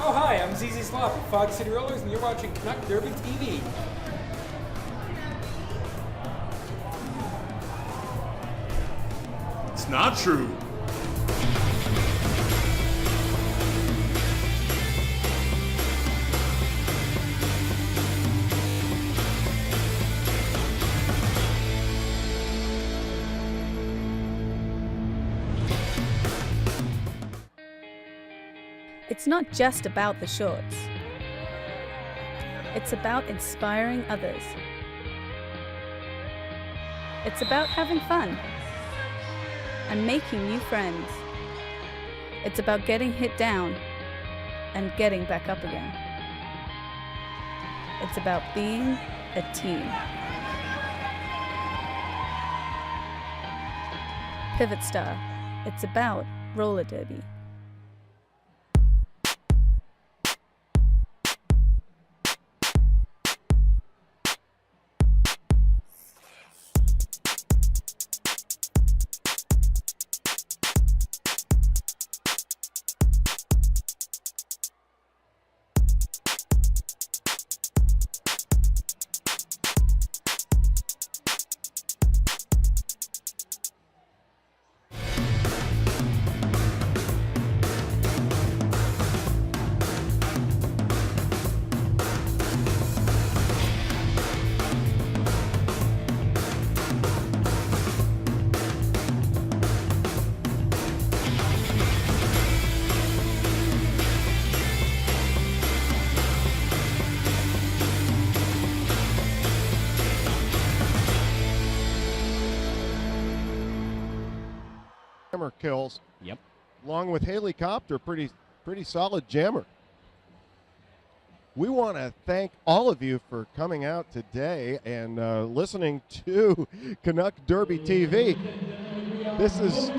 Oh, hi, I'm ZZ Slop of Fog City Rollers, and you're watching Canuck Derby TV. It's not true. It's not just about the shorts. It's about inspiring others. It's about having fun and making new friends. It's about getting hit down and getting back up again. It's about being a team. Pivot Star. It's about roller derby. Kills. Yep. Along with Haley Copter, pretty solid jammer. We want to thank all of you for coming out today and listening to Canuck Derby TV. This is,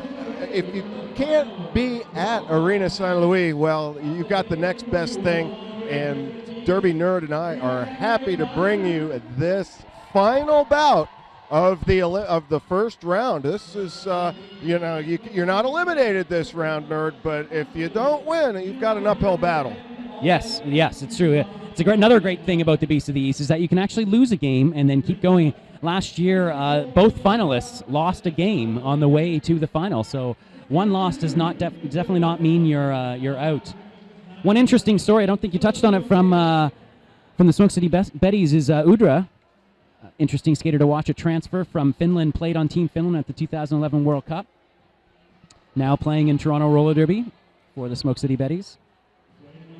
if you can't be at Arena St. Louis, well, you've got the next best thing, and Derby Nerd and I are happy to bring you this final bout of the first round. This is, you're not eliminated this round, Nerd, but if you don't win, you've got an uphill battle. Yes, it's true. It's another great thing about the Beast of the East is that you can actually lose a game and then keep going. Last year, both finalists lost a game on the way to the final, so one loss does not definitely not mean you're out. One interesting story, I don't think you touched on it, from the Smoke City Betties is Udra. Interesting skater to watch, a transfer from Finland, played on Team Finland at the 2011 World Cup. Now playing in Toronto Roller Derby for the Smoke City Betties.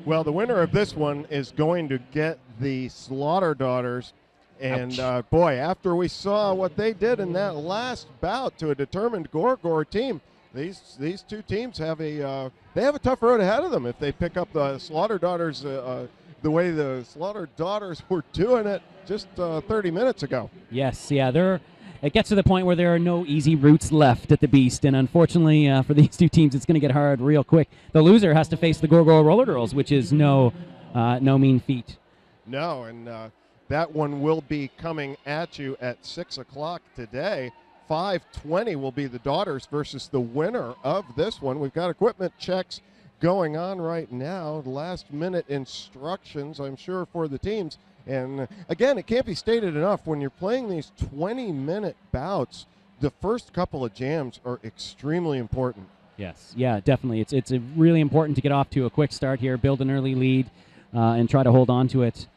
Well, the winner of this one is going to get the Slaughter Daughters. And boy, after we saw what they did in that last bout to a determined Gorgor team, these two teams have a tough road ahead of them if they pick up the Slaughter Daughters the way the Slaughter Daughters were doing it just 30 minutes ago. Yes, yeah, it gets to the point where there are no easy routes left at the Beast, and unfortunately for these two teams, it's going to get hard real quick. The loser has to face the Gorgor Roller Girls, which is no mean feat. No, and that one will be coming at you at 6 o'clock today. 5:20 will be the Daughters versus the winner of this one. We've got equipment checks going on right now, last-minute instructions, I'm sure, for the teams. And, again, it can't be stated enough, when you're playing these 20-minute bouts, the first couple of jams are extremely important. Yes, yeah, definitely. It's really important to get off to a quick start here, build an early lead, and try to hold on to it.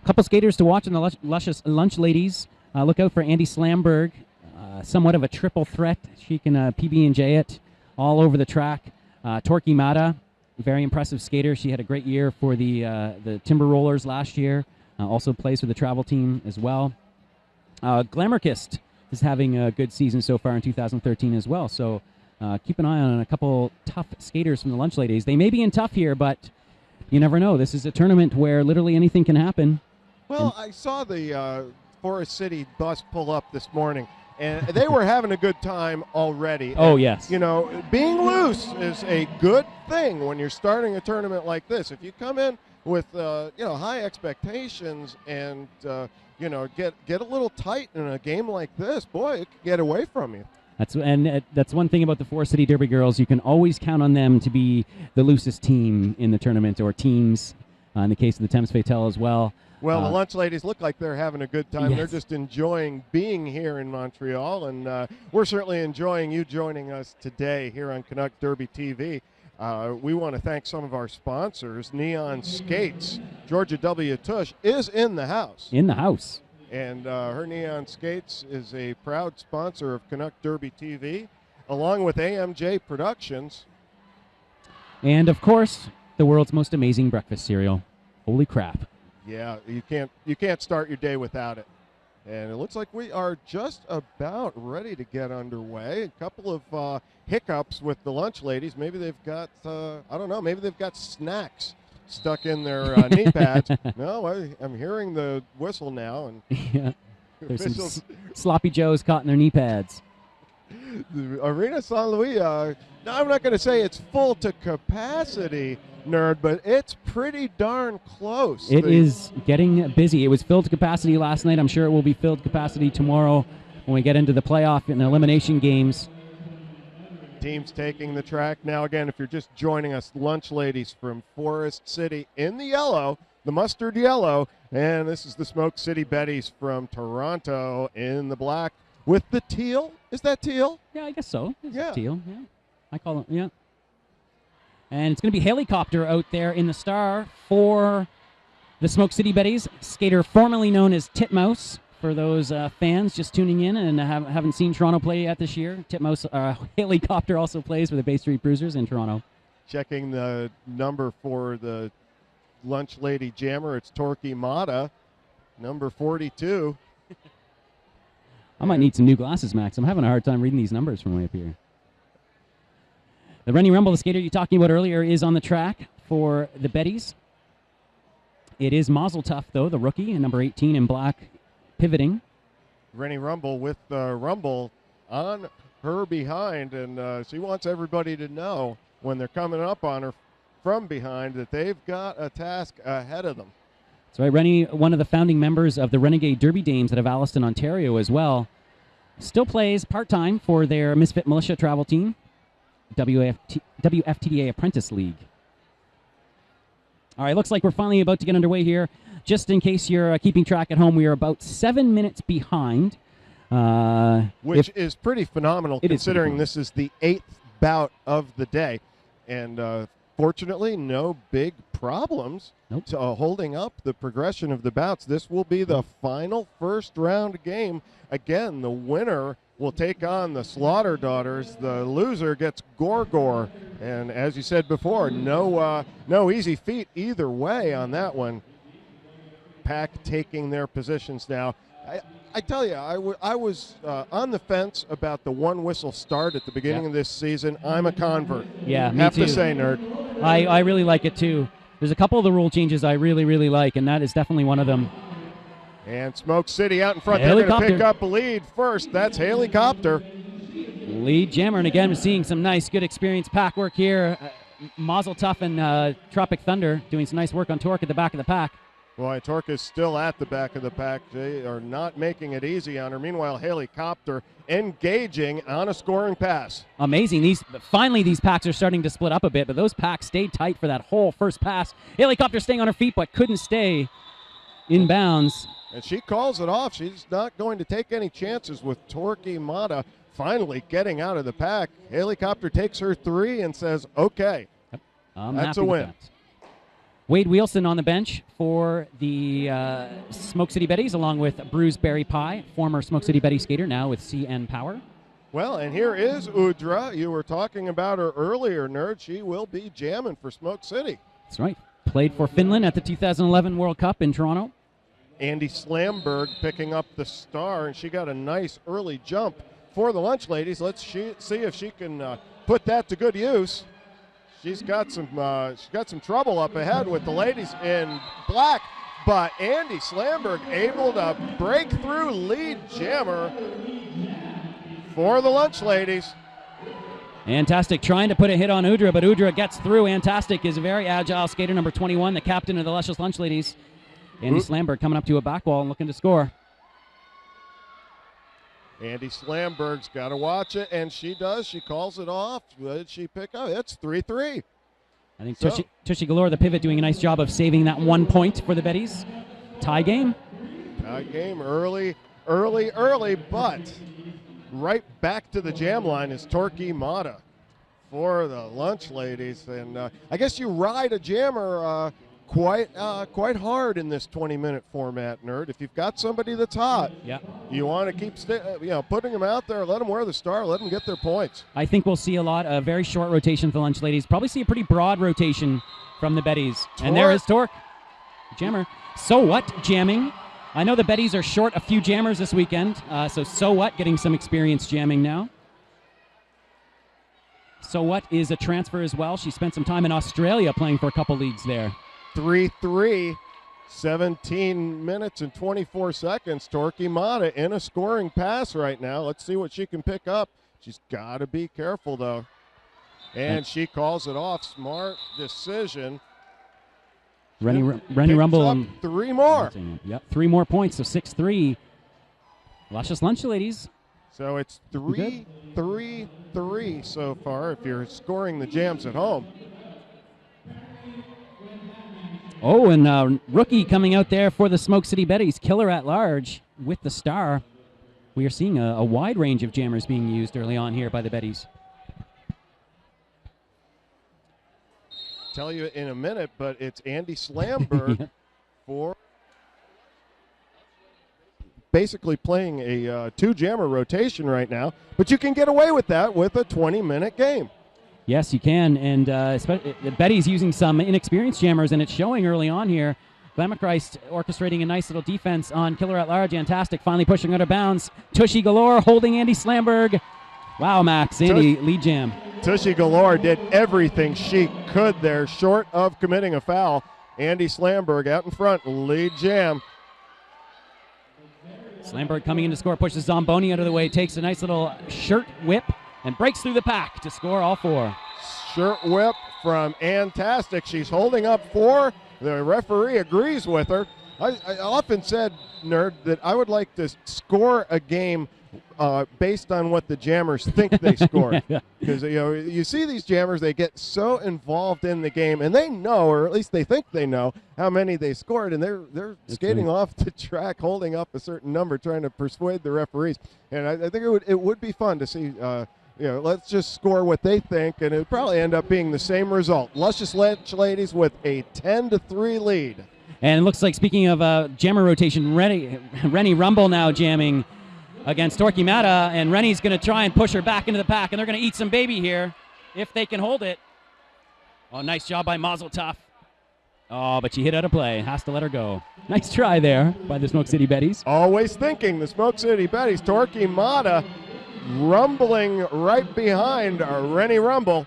A couple skaters to watch in the Luscious Lunch Ladies. Look out for Andy Slamberg, somewhat of a triple threat. She can PB&J it all over the track. Torquay Mata, very impressive skater. She had a great year for the Timber Rollers last year. Also plays for the travel team as well. Glamourkist is having a good season so far in 2013 as well. So keep an eye on a couple tough skaters from the Lunch Ladies. They may be in tough here, but you never know. This is a tournament where literally anything can happen. Well, I saw the Forest City bus pull up this morning, and they were having a good time already. Oh, and, yes. You know, being loose is a good thing when you're starting a tournament like this. If you come in with high expectations and get a little tight in a game like this, boy, it could get away from you. That's one thing about the Forest City Derby girls. You can always count on them to be the loosest team in the tournament, or teams, in the case of the Thames Fatale as well. Well, the lunch ladies look like they're having a good time. Yes. They're just enjoying being here in Montreal, and we're certainly enjoying you joining us today here on Canuck Derby TV. We want to thank some of our sponsors. Neon Skates. Georgia W. Tush is in the house. In the house. And her Neon Skates is a proud sponsor of Canuck Derby TV, along with AMJ Productions. And, of course, the world's most amazing breakfast cereal. Holy crap. Yeah, you can't start your day without it. And it looks like we are just about ready to get underway. A couple of hiccups with the lunch ladies. Maybe they've got, I don't know, maybe they've got snacks stuck in their knee pads. No, I'm hearing the whistle now. And yeah, there's some sloppy joes caught in their knee pads. The Arena San Luis, no, I'm not going to say it's full to capacity, Nerd, but it's pretty darn close. It is getting busy. It was filled to capacity last night. I'm sure it will be filled to capacity tomorrow when we get into the playoff and elimination games. Teams taking the track. Now, again, if you're just joining us, lunch ladies from Forest City in the yellow, the mustard yellow, and this is the Smoke City Betties from Toronto in the black with the teal. Is that teal? Yeah, I guess so. It's yeah. Teal, yeah. I call it, yeah. And it's going to be Helicopter out there in the star for the Smoke City Betties, skater formerly known as Titmouse. For those fans just tuning in and haven't seen Toronto play yet this year, Titmouse Helicopter also plays for the Bay Street Bruisers in Toronto. Checking the number for the lunch lady jammer, it's Torquay Mata, number 42. I might need some new glasses, Max. I'm having a hard time reading these numbers from way up here. The Rennie Rumble, the skater you talking about earlier, is on the track for the Betties. It is Mazel Tov, though, the rookie, number 18 in black, pivoting. Rennie Rumble with Rumble on her behind, and she wants everybody to know when they're coming up on her from behind that they've got a task ahead of them. That's right. Rennie, one of the founding members of the Renegade Derby Dames out of Alliston, Ontario as well, still plays part-time for their Misfit Militia travel team, WFTDA Apprentice League. All right, looks like we're finally about to get underway here. Just in case you're keeping track at home, we are about 7 minutes behind. Which is pretty phenomenal considering this is the 8th bout of the day. And fortunately, no big problems to holding up the progression of the bouts. This will be the final first round game. Again, the winner will take on the Slaughter Daughters. The loser gets Gorgor. And as you said before, no easy feat either way on that one. Pack taking their positions now. I tell you, I was on the fence about the one whistle start at the beginning of this season. I'm a convert. Yeah, me have too. to say, Nerd. I really like it too. There's a couple of the rule changes I really, really like, and that is definitely one of them. And Smoke City out in front. They're going to pick up a lead first. That's Helicopter. Lead jammer, and again, we're seeing some nice, good experienced pack work here. Mazel Tov and Tropic Thunder doing some nice work on Torque at the back of the pack. Boy, Torque is still at the back of the pack. They are not making it easy on her. Meanwhile, Helicopter engaging on a scoring pass. Amazing. Finally, these packs are starting to split up a bit, but those packs stayed tight for that whole first pass. Helicopter staying on her feet, but couldn't stay in bounds. And she calls it off. She's not going to take any chances with Torquay Mata finally getting out of the pack. Helicopter takes her 3 and says, okay, that's a win. Wade Wheelson on the bench for the Smoke City Betties, along with Bruce Berry Pie, former Smoke City Betty skater, now with CN Power. Well, and here is Udra. You were talking about her earlier, Nerd. She will be jamming for Smoke City. That's right. Played for Finland at the 2011 World Cup in Toronto. Andy Slamberg picking up the star, and she got a nice early jump for the lunch ladies. Let's see if she can put that to good use. She's got some trouble up ahead with the ladies in black, but Andy Slamberg able to break through lead jammer for the lunch ladies. Antastic trying to put a hit on Udra, but Udra gets through. Antastic is a very agile skater, number 21, the captain of the Luscious Lunch Ladies. Andy Slamberg coming up to a back wall and looking to score. Andy Slamberg's got to watch it, and she does. She calls it off. What did she pick up? It's 3-3. I think Tushy Galore, the pivot, doing a nice job of saving that 1 point for the Betties. Tie game. Tie game early, but right back to the jam line is Torquay Mata for the Lunch Ladies. And I guess you ride a jammer quite hard in this 20-minute format, Nerd. If you've got somebody that's hot, yeah, you want to keep putting them out there, let them wear the star, let them get their points. I think we'll see a very short rotation for the Lunch Ladies. Probably see a pretty broad rotation from the Betties. And there is Torque, jammer. So what, jamming? I know the Betties are short a few jammers this weekend, so what, getting some experience jamming now. So what is a transfer as well. She spent some time in Australia playing for a couple leagues there. 3-3, 17 minutes and 24 seconds. Torquay Mata in a scoring pass right now. Let's see what she can pick up. She's got to be careful, though. And she calls it off. Smart decision. Rennie Rumble. Up 3 more. Yep, 3 more points, so 6-3. Luscious Lunch Ladies. So it's 3-3 so far if you're scoring the jams at home. Oh, and rookie coming out there for the Smoke City Betties, Killer at Large with the star. We are seeing a wide range of jammers being used early on here by the Betties. Tell you in a minute, but it's Andy Slamberg for basically playing a 2-jammer rotation right now, but you can get away with that with a 20-minute game. Yes, you can, and Betty's using some inexperienced jammers, and it's showing early on here. Glamour-Christ orchestrating a nice little defense on Killer at Large. Fantastic, finally pushing out of bounds. Tushy Galore holding Andy Slamberg. Wow, Max, Andy, lead jam. Tushy Galore did everything she could there, short of committing a foul. Andy Slamberg out in front, lead jam. Slamberg coming in to score, pushes Zamboni out of the way, takes a nice little shirt whip, and breaks through the pack to score all 4. Shirt whip from Antastic. She's holding up 4. The referee agrees with her. I often said, Nerd, that I would like to score a game based on what the jammers think they scored. Because you see these jammers, they get so involved in the game, and they know, or at least they think they know, how many they scored, and they're skating off the track, holding up a certain number, trying to persuade the referees. And I think it would be fun to see. Let's just score what they think, and it would probably end up being the same result. Luscious Lunch Ladies with a 10-3 lead. And it looks like, speaking of jammer rotation, Rennie Rumble now jamming against Torquay Mata, and Rennie's going to try and push her back into the pack, and they're going to eat some baby here if they can hold it. Oh, nice job by Mazel Tov. Oh, but she hit out of play. Has to let her go. Nice try there by the Smoke City Betties. Always thinking the Smoke City Betties. Torquay Mata rumbling right behind Rennie Rumble.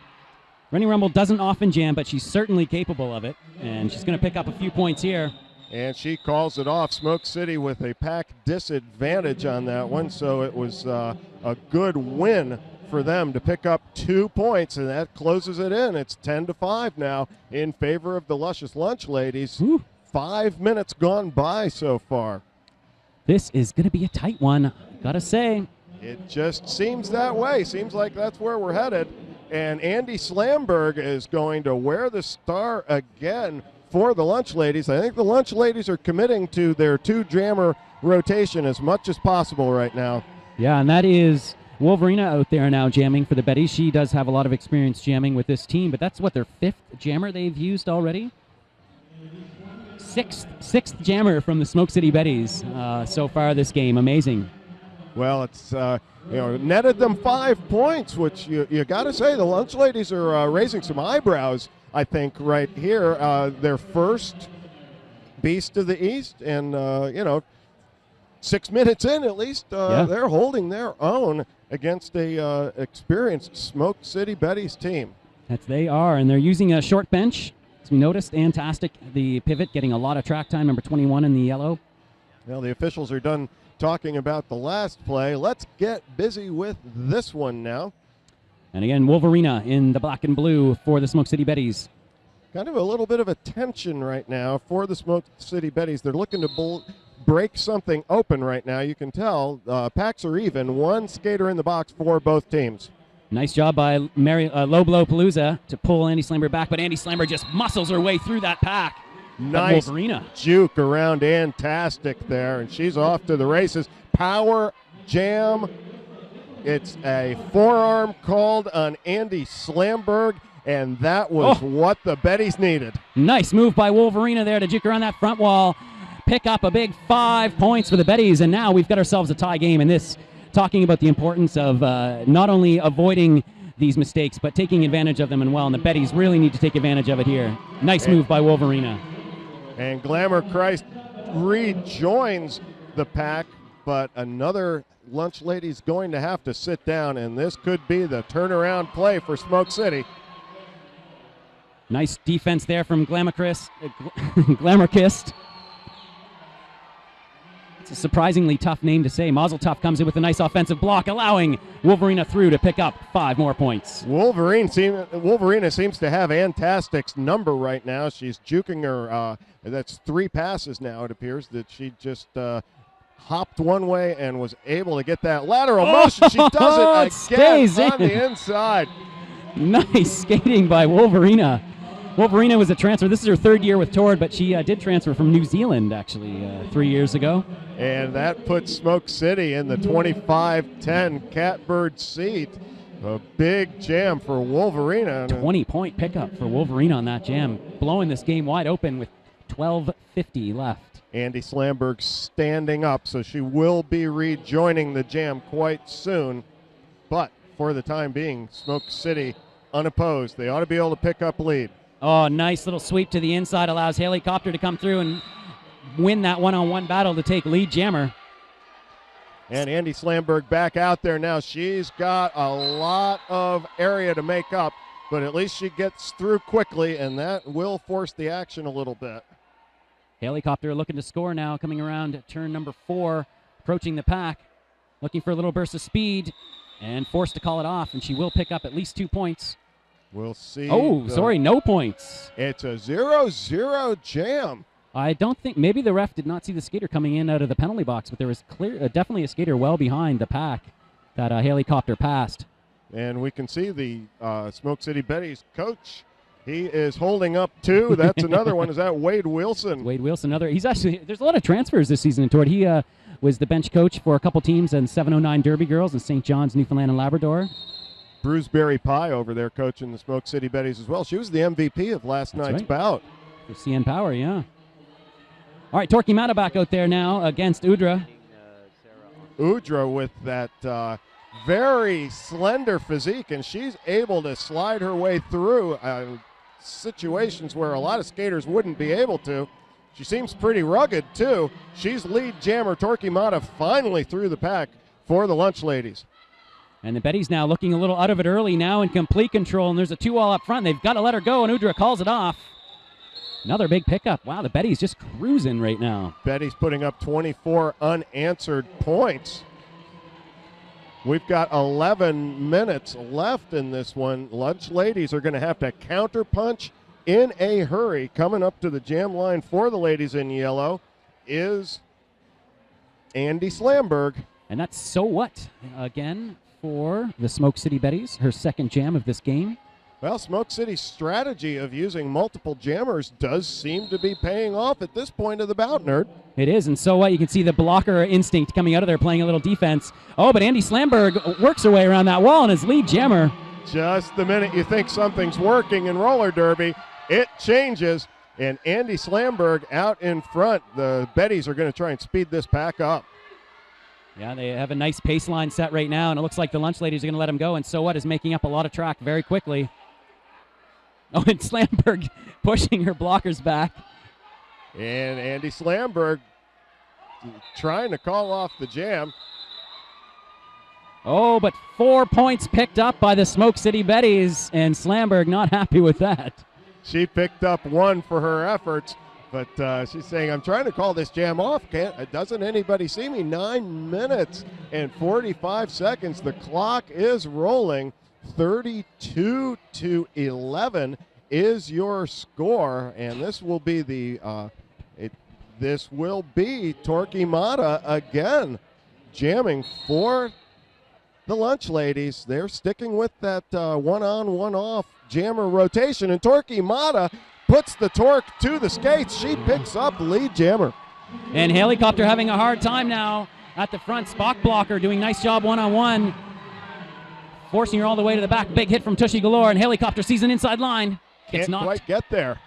Rennie Rumble doesn't often jam, but she's certainly capable of it, and she's going to pick up a few points here. And she calls it off. Smoke City with a pack disadvantage on that one, so it was a good win for them to pick up 2 points, and that closes it in. It's 10-5 now in favor of the Luscious Lunch Ladies. Woo. 5 minutes gone by so far. This is going to be a tight one, gotta say. It just seems that way. Seems like that's where we're headed. And Andy Slamberg is going to wear the star again for the Lunch Ladies. I think the Lunch Ladies are committing to their 2-jammer rotation as much as possible right now. Yeah, and that is Wolverina out there now jamming for the Betties. She does have a lot of experience jamming with this team, but that's what, their 5th jammer they've used already? Sixth jammer from the Smoke City Betties so far this game. Amazing. Well, it's netted them 5 points, which you got to say the Lunch Ladies are raising some eyebrows, I think, right here. Their first Beast of the East, and 6 minutes in at least, they're holding their own against a experienced Smoke City Betties team. They are, and they're using a short bench. As we noticed, Fantastic, the pivot, getting a lot of track time, number 21 in the yellow. Well, the officials are done talking about the last play. Let's get busy with this one now. And again, Wolverina in the black and blue for the Smoke City Betties. Kind of a little bit of a tension right now for the Smoke City Betties. They're looking to break something open right now. You can tell packs are even. One skater in the box for both teams. Nice job by Low Blow Palooza to pull Andy Slamberg back, but Andy Slamberg just muscles her way through that pack. Nice Wolverina. Juke around Antastic there, and she's off to the races. Power jam. It's a forearm called on Andy Slamberg, and that was what the Betties needed. Nice move by Wolverina there to juke around that front wall. Pick up a big 5 points for the Betties, and now we've got ourselves a tie game in this. Talking about the importance of not only avoiding these mistakes, but taking advantage of them and well, and the Betties really need to take advantage of it here. Nice move by Wolverina. And Glamour Christ rejoins the pack, but another Lunch Lady's going to have to sit down, and this could be the turnaround play for Smoke City. Nice defense there from Glamour Kist. It's a surprisingly tough name to say. Mazel Tov comes in with a nice offensive block, allowing Wolverina through to pick up 5 more points. Wolverina seems to have Antastic's number right now. She's juking her. That's 3 passes now, it appears, that she just hopped one way and was able to get that lateral motion. She does it again on the inside. Nice skating by Wolverina. Wolverina was a transfer. This is her 3rd year with Tord, but she did transfer from New Zealand, actually, 3 years ago. And that puts Smoke City in the 25-10 catbird seat. A big jam for Wolverina. 20-point pickup for Wolverina on that jam, blowing this game wide open with 12:50 left. Andy Slamberg standing up, so she will be rejoining the jam quite soon. But for the time being, Smoke City unopposed. They ought to be able to pick up lead. Oh, nice little sweep to the inside, allows Helicopter to come through and win that one-on-one battle to take lead jammer. And Andy Slamberg back out there now. She's got a lot of area to make up, but at least she gets through quickly, and that will force the action a little bit. Helicopter looking to score now, coming around turn number 4, approaching the pack, looking for a little burst of speed, and forced to call it off, and she will pick up at least 2 points. We'll see. Oh, sorry, no points. It's a 0-0 jam. I don't think, maybe the ref did not see the skater coming in out of the penalty box, but there was definitely a skater well behind the pack that Helicopter passed. And we can see the Smoke City Betties coach. He is holding up 2. That's another one. Is that Wade Wilson? Wade Wilson, he's actually, there's a lot of transfers this season in Tord. He was the bench coach for a couple teams in 709 Derby Girls in St. John's, Newfoundland and Labrador. Bruceberry Pie over there coaching the Smoke City Betties as well. She was the MVP of last night's bout. For CN Power, yeah. All right, Torquay Mata back out there now against Udra. Udra with that very slender physique, and she's able to slide her way through situations where a lot of skaters wouldn't be able to. She seems pretty rugged, too. She's lead jammer. Torquay Mata finally through the pack for the Lunch Ladies. And the Betties now looking a little out of it early now in complete control, and there's a 2-all up front. They've got to let her go, and Udra calls it off. Another big pickup. Wow, the Betties just cruising right now. Betties putting up 24 unanswered points. We've got 11 minutes left in this one. Lunch Ladies are going to have to counterpunch in a hurry. Coming up to the jam line for the ladies in yellow is Andy Slamberg. And that's So What again for the Smoke City Betties, her 2nd jam of this game. Well, Smoke City's strategy of using multiple jammers does seem to be paying off at this point of the bout, Nerd. It is, and So What, you can see the blocker instinct coming out of there, playing a little defense. Oh, but Andy Slamberg works her way around that wall and is lead jammer. Just the minute you think something's working in roller derby, it changes, and Andy Slamberg out in front. The Betties are going to try and speed this pack up. Yeah, they have a nice pace line set right now, and it looks like the Lunch Ladies are going to let him go, and So What is making up a lot of track very quickly. Oh, and Slamberg pushing her blockers back. And Andy Slamberg trying to call off the jam. Oh, but 4 points picked up by the Smoke City Betties, and Slamberg not happy with that. She picked up 1 for her efforts, but she's saying, I'm trying to call this jam off. Doesn't anybody see me? 9 minutes and 45 seconds. The clock is rolling. 32-11 is your score, and this will be the this will be Torquemada again, jamming for the Lunch Ladies. They're sticking with that one-on, one-off jammer rotation, and Torquemada puts the torque to the skates. She picks up lead jammer. And Helicopter having a hard time now at the front. Spock blocker doing nice job one-on-one, forcing her all the way to the back. Big hit from Tushy Galore, and Helicopter sees an inside line. Can't quite get there.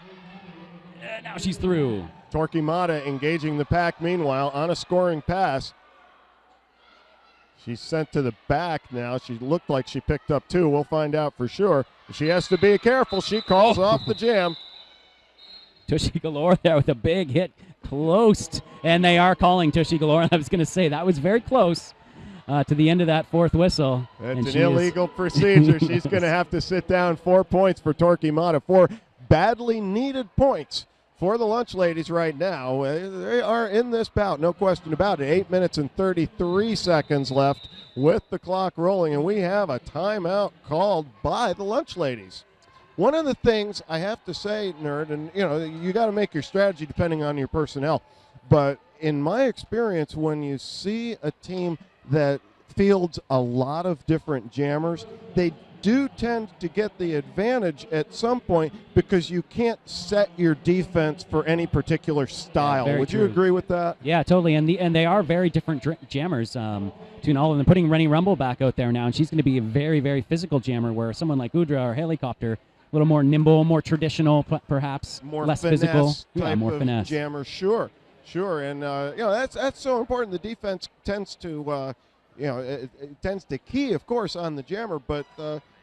Now she's through. Torquemada engaging the pack meanwhile on a scoring pass. She's sent to the back now. She looked like she picked up two. We'll find out for sure. She has to be careful. She calls off the jam. Tushy Galore there with a big hit. Close. And they are calling Tushy Galore. I was going to say that was very close to the end of that fourth whistle. That's an illegal procedure. She's going to have to sit down. 4 points for Torquemada. 4 badly needed points for the Lunch Ladies right now. They are in this bout, no question about it. 8 minutes and 33 seconds left with the clock rolling, and we have a timeout called by the Lunch Ladies. One of the things I have to say, Nerd, and you got to make your strategy depending on your personnel, but in my experience, when you see a team that fields a lot of different jammers, they do tend to get the advantage at some point because you can't set your defense for any particular style. Yeah, Would true. you agree with that? Yeah, totally. And they are very different jammers between all of them. Putting Rennie Rumble back out there now, and she's going to be a very, very physical jammer, where someone like Udra or Helicopter, a little more nimble, more traditional, perhaps More less finesse physical. type Yeah, more of finesse. jammer, sure. And that's so important. The defense tends to it tends to key, of course, on the jammer, but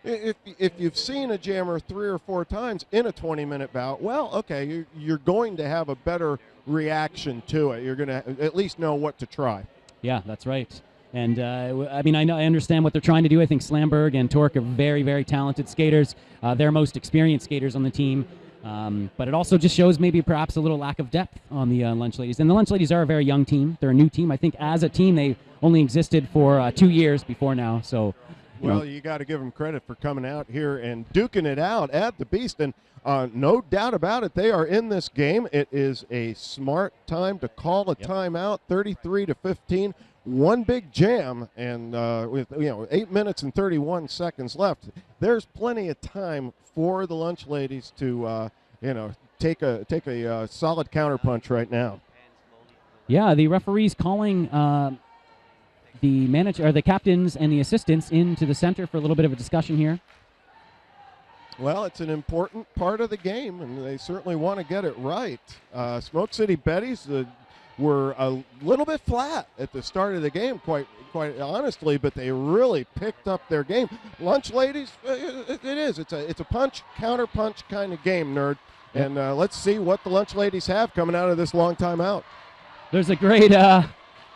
if you've seen a jammer 3 or 4 times in a 20-minute bout, well, okay, you're going to have a better reaction to it. You're going to at least know what to try. Yeah, that's right. And I understand what they're trying to do. I think Slamberg and Torque are very, very talented skaters. They're most experienced skaters on the team. But it also just shows maybe perhaps a little lack of depth on the Lunch Ladies. And the Lunch Ladies are a very young team. They're a new team. I think as a team they only existed for 2 years before now. So, you got to give them credit for coming out here and duking it out at the Beast. And no doubt about it, they are in this game. It is a smart time to call a timeout, 33-15. One big jam, and with 8 minutes and 31 seconds left, there's plenty of time for the Lunch Ladies to take a solid counterpunch right now. Yeah, the referees calling the manager, or the captains and the assistants into the center for a little bit of a discussion here. Well, it's an important part of the game, and they certainly want to get it right. Smoke City Betties were a little bit flat at the start of the game, quite honestly, but they really picked up their game. Lunch Ladies, it's a punch, counter punch kind of game, Nerd. And let's see what the Lunch Ladies have coming out of this long time out. There's a great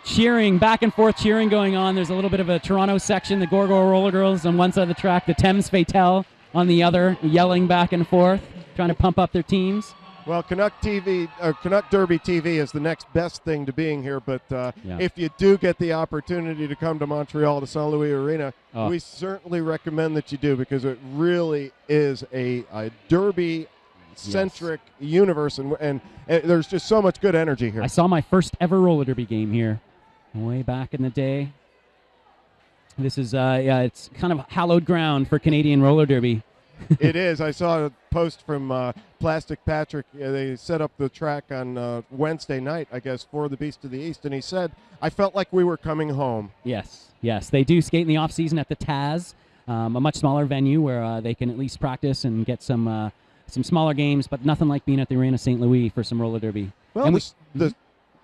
cheering, back and forth cheering going on. There's a little bit of a Toronto section, the Gorgo Roller Girls on one side of the track, the Thames Fatale on the other, yelling back and forth, trying to pump up their teams. Well, Canuck Derby TV is the next best thing to being here, but if you do get the opportunity to come to Montreal to Saint Louis Arena, we certainly recommend that you do, because it really is a derby-centric universe, and there's just so much good energy here. I saw my first ever roller derby game here way back in the day. This is, it's kind of hallowed ground for Canadian roller derby. It is. I saw a post from Plastic Patrick. They set up the track on Wednesday night, I guess, for the Beast of the East, and he said, I felt like we were coming home. Yes. They do skate in the off-season at the Taz, a much smaller venue where they can at least practice and get some smaller games, but nothing like being at the Arena St. Louis for some roller derby. Well,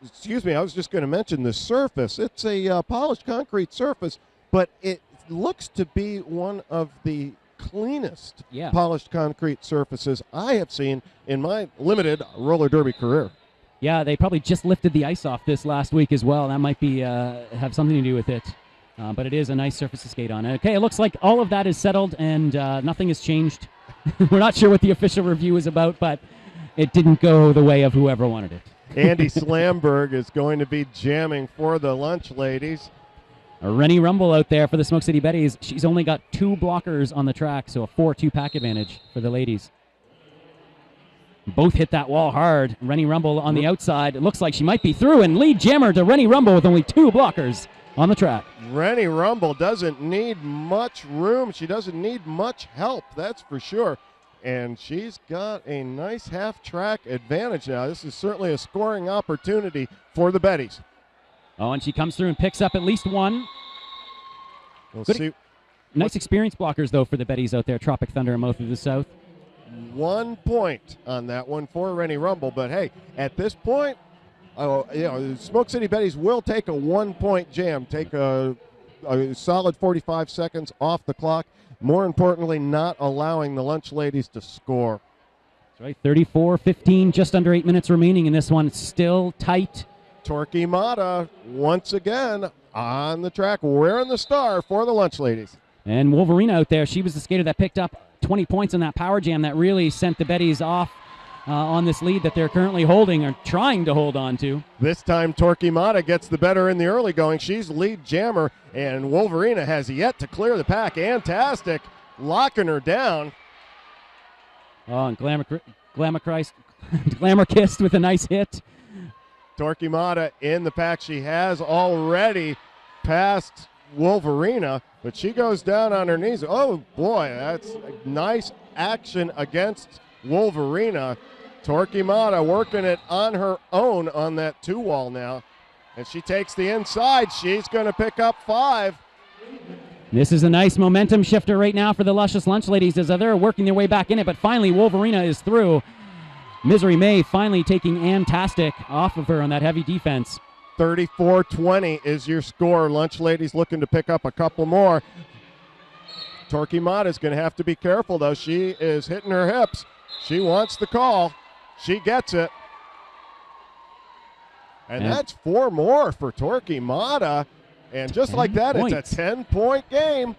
excuse me, I was just going to mention the surface. It's a polished concrete surface, but it looks to be one of the cleanest polished concrete surfaces I have seen in my limited roller derby career. Yeah, they probably just lifted the ice off this last week as well. That might be have something to do with it. But it is a nice surface to skate on. Okay, it looks like all of that is settled and nothing has changed. We're not sure what the official review is about, but it didn't go the way of whoever wanted it. Andy Slamberg is going to be jamming for the Lunch Ladies. Rennie Rumble out there for the Smoke City Betties. She's only got 2 blockers on the track, so a 4-2 pack advantage for the ladies. Both hit that wall hard. Rennie Rumble on the outside. It looks like she might be through, and lead jammer to Rennie Rumble with only 2 blockers on the track. Rennie Rumble doesn't need much room. She doesn't need much help, that's for sure. And she's got a nice half-track advantage now. This is certainly a scoring opportunity for the Betties. Oh, and she comes through and picks up at least 1. We'll Good. see. Nice experience blockers, though, for the Betties out there. Tropic Thunder and Mouth of the South. 1 point on that one for Rennie Rumble. But, hey, at this point, Smoke City Betties will take a 1-point jam, take a solid 45 seconds off the clock. More importantly, not allowing the Lunch Ladies to score. That's right, 34-15, just under 8 minutes remaining in this one. It's still tight. Torquemada once again on the track, wearing the star for the Lunch Ladies. And Wolverina out there, she was the skater that picked up 20 points on that power jam that really sent the Betties off on this lead that they're currently holding or trying to hold on to. This time Torquemada gets the better in the early going. She's lead jammer, and Wolverina has yet to clear the pack. Fantastic, locking her down. Oh, and Glamour kissed with a nice hit. Torquemada in the pack. She has already passed Wolverina, but she goes down on her knees. Oh, boy, that's nice action against Wolverina. Torquemada working it on her own on that 2-wall now, and she takes the inside. She's going to pick up 5. This is a nice momentum shifter right now for the Luscious Lunch Ladies as they're working their way back in it, but finally Wolverina is through. Misery May finally taking Antastic off of her on that heavy defense. 34-20 is your score. Lunch Ladies looking to pick up a couple more. Torquemada is going to have to be careful, though. She is hitting her hips. She wants the call. She gets it. And that's 4 more for Torquemada. And just like that, it's a 10-point game.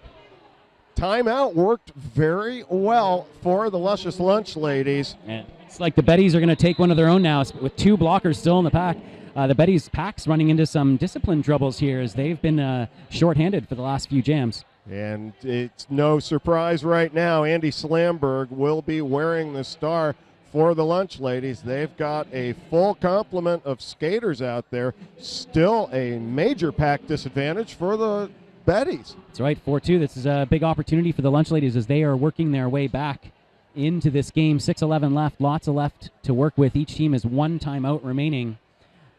Timeout worked very well for the Luscious Lunch Ladies. And it's like the Betties are going to take one of their own now with 2 blockers still in the pack. The Betties pack's running into some discipline troubles here as they've been shorthanded for the last few jams. And it's no surprise right now, Andy Slamberg will be wearing the star for the Lunch Ladies. They've got a full complement of skaters out there. Still a major pack disadvantage for the Betties. That's right, 4-2. This is a big opportunity for the Lunch Ladies as they are working their way back into this game. 6:11 left, lots of left to work with. Each team has 1 timeout remaining.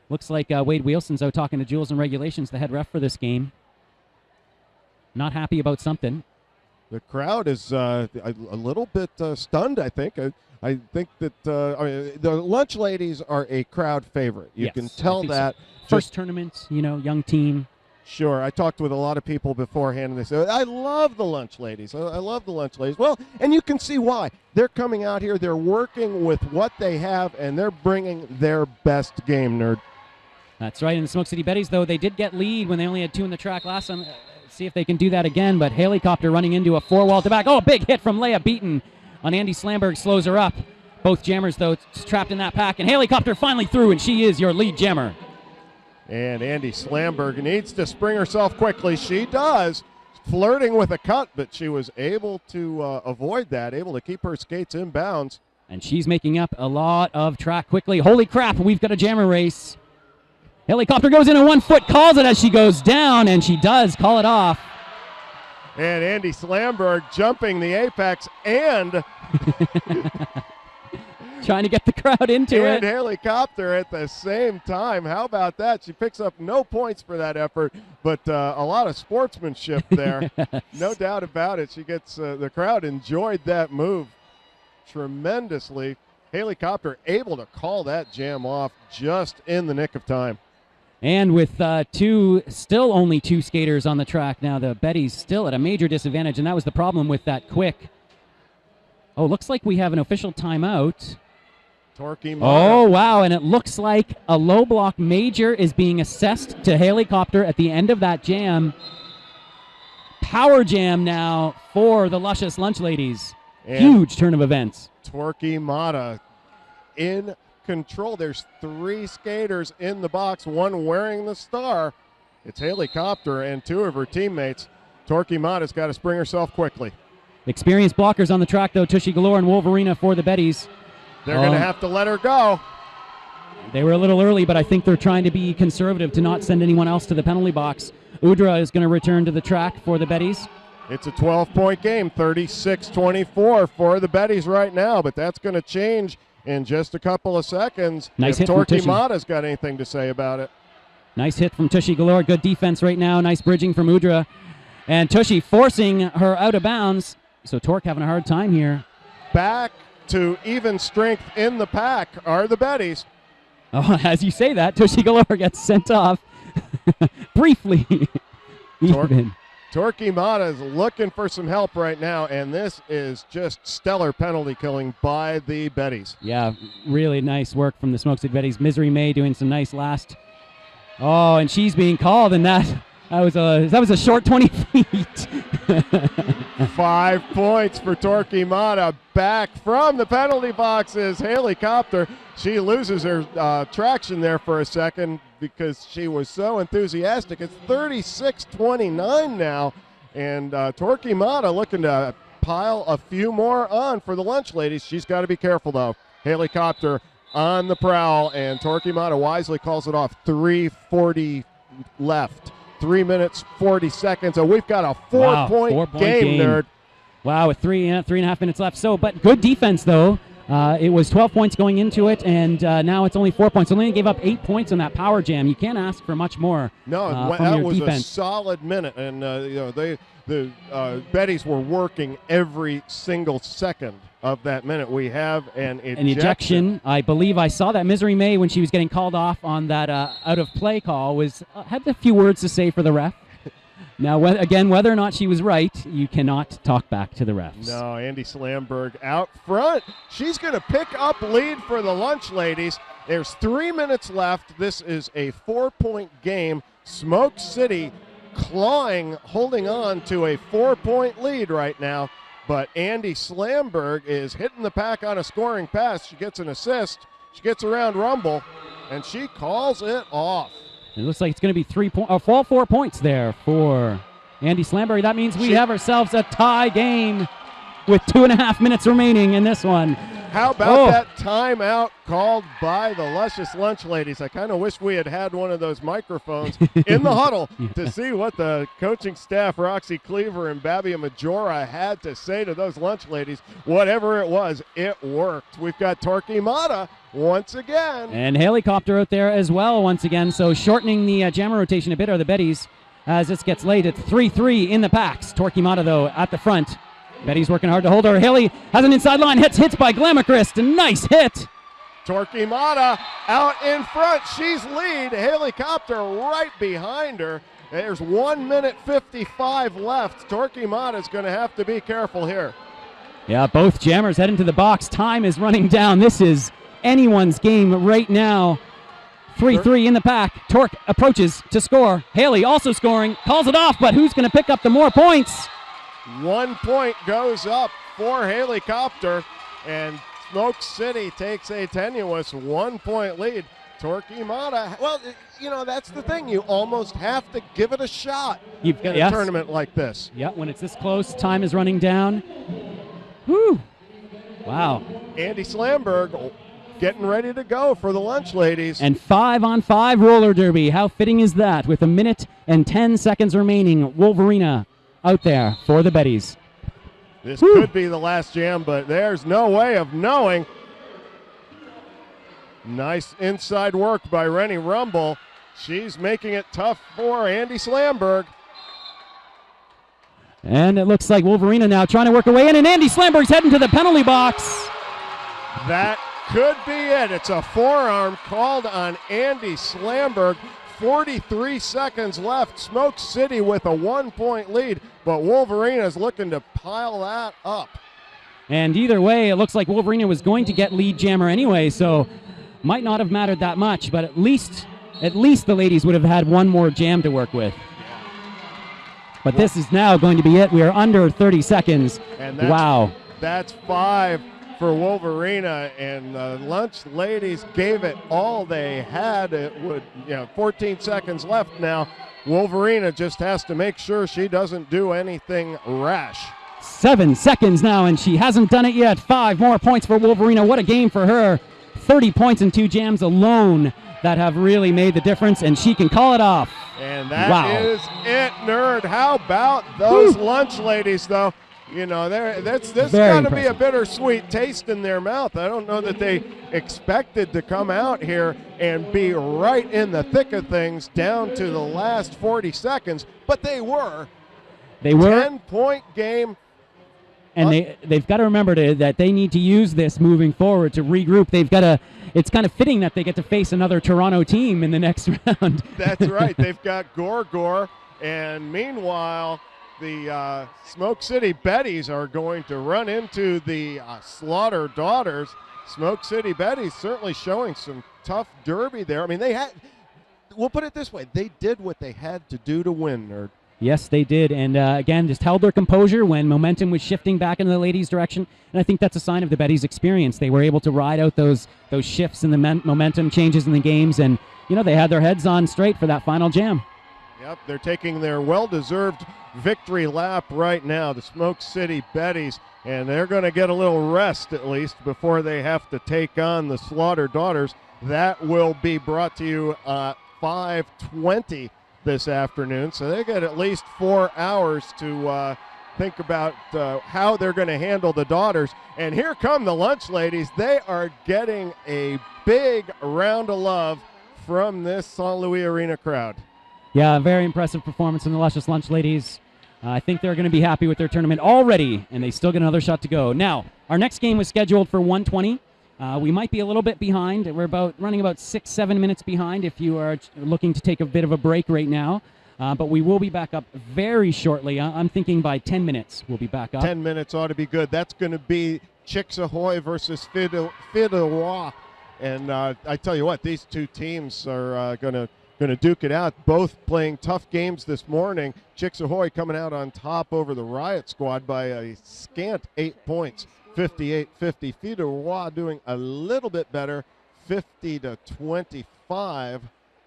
Looks like Wade Wheelson's out talking to Jules and Regulations, the head ref for this game. Not happy about something. The crowd is a little bit stunned, I think. I think that the Lunch Ladies are a crowd favorite. You can tell that. So. First tournament, young team. Sure. I talked with a lot of people beforehand, and they said, I love the Lunch Ladies. I love the Lunch Ladies. Well, and you can see why. They're coming out here. They're working with what they have, and they're bringing their best game, nerd. That's right. In the Smoke City Betties, though, they did get lead when they only had 2 in the track last time. See if they can do that again, but Helicopter running into a 4-wall to back. Oh, big hit from Leia Beaton on Andy Slamberg, slows her up. Both jammers, though, trapped in that pack, and Helicopter finally through, and she is your lead jammer. And Andy Slamberg needs to spring herself quickly. She does, flirting with a cut, but she was able to avoid that, able to keep her skates in bounds. And she's making up a lot of track quickly. Holy crap, we've got a jammer race. Helicopter goes in a 1 foot, calls it as she goes down, and she does call it off. And Andy Slamberg jumping the apex and trying to get the crowd into it. And Helicopter at the same time. How about that? She picks up no points for that effort, but a lot of sportsmanship there. Yes. No doubt about it. She gets the crowd enjoyed that move tremendously. Helicopter able to call that jam off just in the nick of time. And with still only 2 skaters on the track now, the Betties still at a major disadvantage, and that was the problem with that quick. Oh, looks like we have an official timeout. Torquemada. Oh, wow, and it looks like a low block major is being assessed to Helicopter at the end of that jam. Power jam now for the Luscious Lunch Ladies. And huge turn of events. Torquemada in control. There's 3 skaters in the box, 1 wearing the star. It's Helicopter and 2 of her teammates. Torquemada's got to spring herself quickly. Experienced blockers on the track, though. Tushy Galore and Wolverina for the Betties. They're going to have to let her go. They were a little early, but I think they're trying to be conservative to not send anyone else to the penalty box. Udra is going to return to the track for the Betties. It's a 12-point game, 36-24 for the Betties right now, but that's going to change in just a couple of seconds. Nice if hit from Tushy. Torquemada's got anything to say about it. Nice hit from Tushy Galore. Good defense right now. Nice bridging from Udra. And Tushy forcing her out of bounds. So Torque having a hard time here. Back to even strength in the pack are the Betties. Oh, as you say that, Tushy Galore gets sent off briefly. Even. Torquemada is looking for some help right now, and this is just stellar penalty killing by the Betties. Yeah, really nice work from the Smoke City Betties. Misery May doing some nice last. Oh, and she's being called, and that was a short 20 feet. 5 points for Torquemada. Back from the penalty boxes, Haley Copter. She loses her traction there for a second because she was so enthusiastic. It's 36-29 now, and Torquemada looking to pile a few more on for the Lunch Ladies. She's got to be careful, though. Haley Copter on the prowl, and Torquemada wisely calls it off. 3:40 left. 3 minutes, 40 seconds. So we've got a four-point game, nerd. Wow, with 3.5 minutes left. So, but good defense, though. It was 12 points going into it, and now it's only 4 points. Only gave up 8 points on that power jam. You can't ask for much more. No, from that your was defense. a solid minute, and the Betties were working every single second of that minute. We have an ejection. I believe I saw that Misery May, when she was getting called off on that out of play call, was had a few words to say for the ref. Now, whether or not she was right, you cannot talk back to the refs. No, Andy Slamberg out front. She's going to pick up lead for the Lunch Ladies. There's 3 minutes left. This is a 4-point game. Smoke City clawing, holding on to a 4-point lead right now. But Andy Slamberg is hitting the pack on a scoring pass. She gets an assist. She gets around Rumble, and she calls it off. It looks like it's going to be 4 points there for Andy Slamberg. That means we have ourselves a tie game with 2.5 minutes remaining in this one. How about that timeout called by the Luscious Lunch Ladies? I kind of wish we had one of those microphones in the huddle to see what the coaching staff, Roxy Cleaver and Babia Majora, had to say to those Lunch Ladies. Whatever it was, it worked. We've got Torquemada once again. And Helicopter out there as well once again. So shortening the jammer rotation a bit are the Betties as this gets late. It's 3-3 in the packs. Torquemada, though, at the front. Betty's working hard to hold her. Haley has an inside line. Hits by Glamachrist. A nice hit. Torquemada out in front. She's lead. Helicopter right behind her. There's 1 minute 55 left. Torquemada's going to have to be careful here. Yeah, both jammers head into the box. Time is running down. This is anyone's game right now. 3-3 in the pack. Torque approaches to score. Haley also scoring. Calls it off, but who's going to pick up the more points? 1 point goes up for Helicopter, and Smoke City takes a tenuous 1 point lead. Torquemada, well, you know, that's the thing. You almost have to give it a shot in a tournament like this. Yeah, when it's this close, time is running down. Whew. Wow. Andy Slamberg getting ready to go for the Lunch Ladies. And 5-on-5 roller derby. How fitting is that? With 1 minute and 10 seconds remaining, Wolverina out there for the Betties. This could be the last jam, but there's no way of knowing. Nice inside work by Rennie Rumble. She's making it tough for Andy Slamberg. And it looks like Wolverina now trying to work her way in, and Andy Slamberg's heading to the penalty box. That could be it. It's a forearm called on Andy Slamberg. 43 seconds left. Smoke City with a 1 point lead, but Wolverina's looking to pile that up. And either way, it looks like Wolverina was going to get lead jammer anyway, so might not have mattered that much, but at least the ladies would have had one more jam to work with. But this is now going to be it. We are under 30 seconds. And that's 5 for Wolverina, and the Lunch Ladies gave it all they had. It would, 14 seconds left now. Wolverina just has to make sure she doesn't do anything rash. 7 seconds now, and she hasn't done it yet. 5 more points for Wolverina. What a game for her. 30 points in 2 jams alone that have really made the difference, and she can call it off. And that is it, Nerd. How about those lunch ladies, though? You know, that's got to be a bittersweet taste in their mouth. I don't know that they expected to come out here and be right in the thick of things down to the last 40 seconds, but they were. They were. 10-point game. And they've got to remember that they need to use this moving forward to regroup. They've got to. It's kind of fitting that they get to face another Toronto team in the next round. That's right. They've got Gore, and meanwhile, the Smoke City Betties are going to run into the Slaughter Daughters. Smoke City Betties certainly showing some tough derby there. I mean, we'll put it this way, they did what they had to do to win, Nerd. Yes, they did, and again, just held their composure when momentum was shifting back in the ladies' direction, and I think that's a sign of the Betties' experience. They were able to ride out those shifts in the momentum changes in the games, and they had their heads on straight for that final jam. Yep, they're taking their well-deserved victory lap right now, the Smoke City Betties, and they're going to get a little rest at least before they have to take on the Slaughter Daughters. That will be brought to you 5:20 this afternoon, so they get at least 4 hours to think about how they're going to handle the Daughters. And here come the lunch ladies. They are getting a big round of love from this St. Louis Arena crowd. Yeah, very impressive performance from the Luscious Lunch ladies. I think they're going to be happy with their tournament already, and they still get another shot to go. Now, our next game was scheduled for 1:20. We might be a little bit behind. We're running about 6-7 minutes behind if you are looking to take a bit of a break right now. But we will be back up very shortly. I'm thinking by 10 minutes we'll be back up. 10 minutes ought to be good. That's going to be Chicks Ahoy versus Fidois. And I tell you what, these two teams are going to duke it out, both playing tough games this morning. Chicks Ahoy coming out on top over the Riot Squad by a scant 8 points. 58-50. Fidois doing a little bit better, 50-25,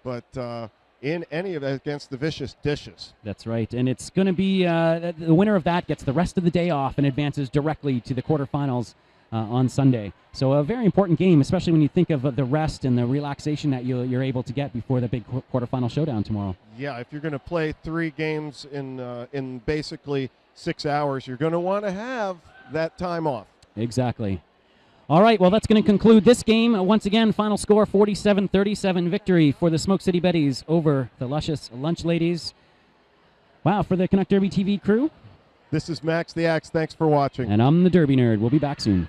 but in any of that against the Vicious Dishes. That's right, and it's going to be the winner of that gets the rest of the day off and advances directly to the quarterfinals on Sunday. So a very important game, especially when you think of the rest and the relaxation that you're able to get before the big quarterfinal showdown tomorrow. Yeah, if you're going to play 3 games in basically 6 hours, you're going to want to have that time off. Exactly. All right, well, that's going to conclude this game. Once again, final score 47-37 victory for the Smoke City Betties over the Luscious Lunch Ladies. Wow, for the Canuck Derby TV crew. This is Max the Axe. Thanks for watching. And I'm the Derby Nerd. We'll be back soon.